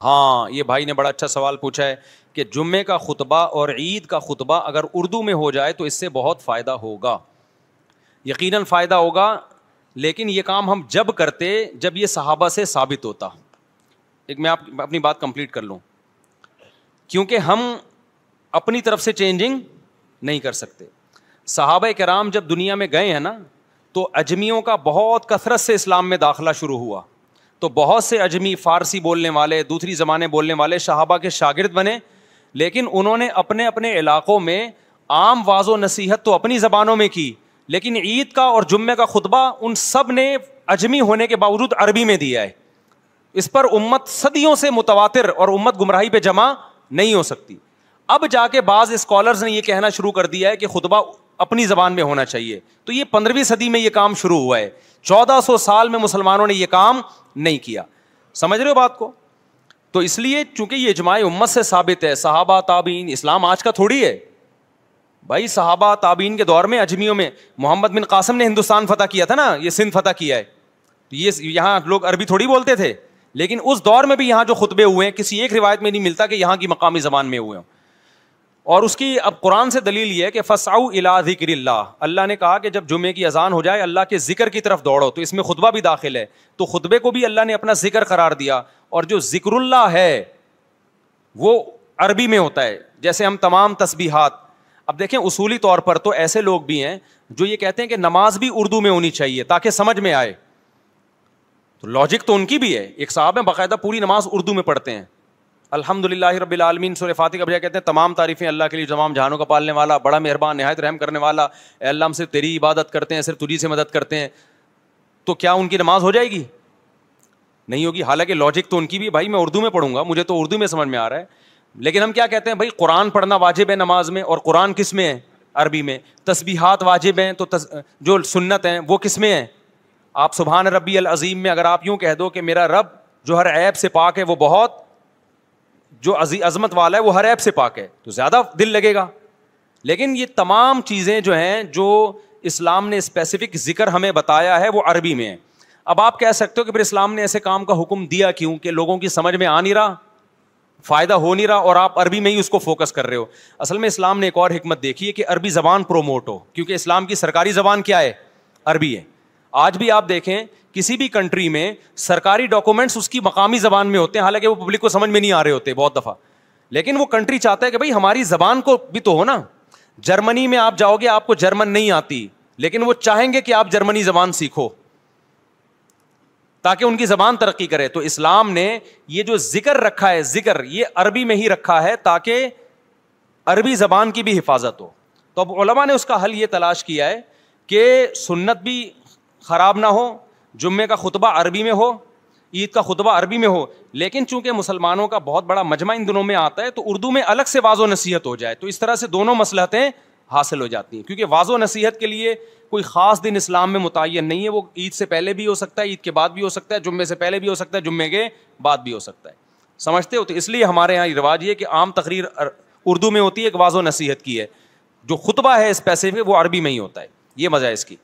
ہاں یہ بھائی نے بڑا اچھا سوال پوچھا ہے کہ جمعے کا خطبہ اور عید کا خطبہ اگر اردو میں ہو جائے تو اس سے بہت فائدہ ہوگا. یقیناً فائدہ ہوگا, لیکن یہ کام ہم جب کرتے جب یہ صحابہ سے ثابت ہوتا. ایک میں اپنی بات کمپلیٹ کر لوں, کیونکہ ہم اپنی طرف سے چینجنگ نہیں کر سکتے. صحابہ کرام جب دنیا میں گئے ہیں نا, تو اجمیوں کا بہت کثرت سے اسلام میں داخلہ شروع ہوا, تو بہت سے اجمی فارسی بولنے والے, دوسری زبانیں بولنے والے صحابہ کے شاگرد بنے, لیکن انہوں نے اپنے اپنے علاقوں میں عام واعظ و نصیحت تو اپنی زبانوں میں کی, لیکن عید کا اور جمعے کا خطبہ ان سب نے اجمی ہونے کے باوجود عربی میں دیا ہے. اس پر امت صدیوں سے متواتر اور امت گمراہی پہ جمع نہیں ہو سکتی. اب جا کے بعض اسکالرز نے یہ کہنا شروع کر دیا ہے کہ خطبہ اپنی زبان میں ہونا چاہیے. تو یہ 15ویں صدی میں یہ کام شروع ہوا ہے, 1400 سال میں مسلمانوں نے یہ کام نہیں کیا. سمجھ رہے ہو بات کو؟ تو اس لیے چونکہ یہ اجماع امت سے ثابت ہے, صحابہ تابعین, اسلام آج کا تھوڑی ہے بھائی. صحابہ تابعین کے دور میں اجمیوں میں محمد بن قاسم نے ہندوستان فتح کیا تھا نا, یہ سندھ فتح کیا ہے, یہ یہاں لوگ عربی تھوڑی بولتے تھے, لیکن اس دور میں بھی یہاں جو خطبے ہوئے ہیں کسی ایک روایت میں نہیں ملتا کہ یہاں کی مقامی زبان میں ہوئے ہوں. اور اس کی اب قرآن سے دلیل یہ ہے کہ فسعوا الی ذکر اللہ, اللہ نے کہا کہ جب جمعے کی اذان ہو جائے اللہ کے ذکر کی طرف دوڑو, تو اس میں خطبہ بھی داخل ہے. تو خطبے کو بھی اللہ نے اپنا ذکر قرار دیا, اور جو ذکر اللہ ہے وہ عربی میں ہوتا ہے, جیسے ہم تمام تسبیحات. اب دیکھیں اصولی طور پر تو ایسے لوگ بھی ہیں جو یہ کہتے ہیں کہ نماز بھی اردو میں ہونی چاہیے تاکہ سمجھ میں آئے, تو لاجک تو ان کی بھی ہے. ایک صاحب ہیں باقاعدہ پوری نماز اردو میں پڑھتے ہیں, الحمدللہ رب العالمین سورہ فاتحہ کا بجائے کہتے ہیں تمام تعریفیں اللہ کے لیے, تمام جہانوں کا پالنے والا, بڑا مہربان, نہایت رحم کرنے والا, اے اللہ ہم صرف تیری عبادت کرتے ہیں, صرف تجھی سے مدد کرتے ہیں. تو کیا ان کی نماز ہو جائے گی؟ نہیں ہوگی. حالانکہ لاجک تو ان کی بھی, بھائی میں اردو میں پڑھوں گا, مجھے تو اردو میں سمجھ میں آ رہا ہے. لیکن ہم کیا کہتے ہیں بھائی قرآن پڑھنا واجب ہے نماز میں, اور قرآن کس میں ہے؟ عربی میں. تسبیحات واجب ہیں, تو جو سنت ہیں وہ کس میں ہیں؟ آپ سبحان ربی العظیم میں اگر آپ یوں کہہ دو کہ میرا رب جو ہر عیب سے پاک ہے, وہ بہت جو عظمت والا ہے, وہ ہر عیب سے پاک ہے, تو زیادہ دل لگے گا. لیکن یہ تمام چیزیں جو ہیں جو اسلام نے اسپیسیفک ذکر ہمیں بتایا ہے وہ عربی میں ہے. اب آپ کہہ سکتے ہو کہ پھر اسلام نے ایسے کام کا حکم دیا کیوں کہ لوگوں کی سمجھ میں آ نہیں رہا, فائدہ ہو نہیں رہا, اور آپ عربی میں ہی اس کو فوکس کر رہے ہو. اصل میں اسلام نے ایک اور حکمت دیکھی ہے کہ عربی زبان پروموٹ ہو, کیونکہ اسلام کی سرکاری زبان کیا ہے؟ عربی ہے. آج بھی آپ دیکھیں کسی بھی کنٹری میں سرکاری ڈاکومنٹس اس کی مقامی زبان میں ہوتے ہیں, حالانکہ وہ پبلک کو سمجھ میں نہیں آ رہے ہوتے بہت دفعہ, لیکن وہ کنٹری چاہتا ہے کہ بھائی ہماری زبان کو بھی تو ہو نا. جرمنی میں آپ جاؤ گے, آپ کو جرمن نہیں آتی, لیکن وہ چاہیں گے کہ آپ جرمنی زبان سیکھو تاکہ ان کی زبان ترقی کرے. تو اسلام نے یہ جو ذکر رکھا ہے, ذکر یہ عربی میں ہی رکھا ہے تاکہ عربی زبان کی بھی حفاظت ہو. تو اب علماء نے اس کا حل یہ تلاش کیا ہے کہ سنت بھی خراب نہ ہو, جمعے کا خطبہ عربی میں ہو, عید کا خطبہ عربی میں ہو, لیکن چونکہ مسلمانوں کا بہت بڑا مجمع ان دنوں میں آتا ہے تو اردو میں الگ سے واعظ و نصیحت ہو جائے, تو اس طرح سے دونوں مصلحتیں حاصل ہو جاتی ہیں. کیونکہ واعظ و نصیحت کے لیے کوئی خاص دن اسلام میں متعین نہیں ہے, وہ عید سے پہلے بھی ہو سکتا ہے, عید کے بعد بھی ہو سکتا ہے, جمعے سے پہلے بھی ہو سکتا ہے, جمعے کے بعد بھی ہو سکتا ہے. سمجھتے ہو؟ تو اس لیے ہمارے یہاں رواج یہ کہ عام تقریر اردو میں ہوتی ہے, ایک واعظ و نصیحت کی ہے, جو خطبہ ہے اسپیسیفک وہ عربی میں ہی ہوتا ہے. یہ مزہ ہے اس کی.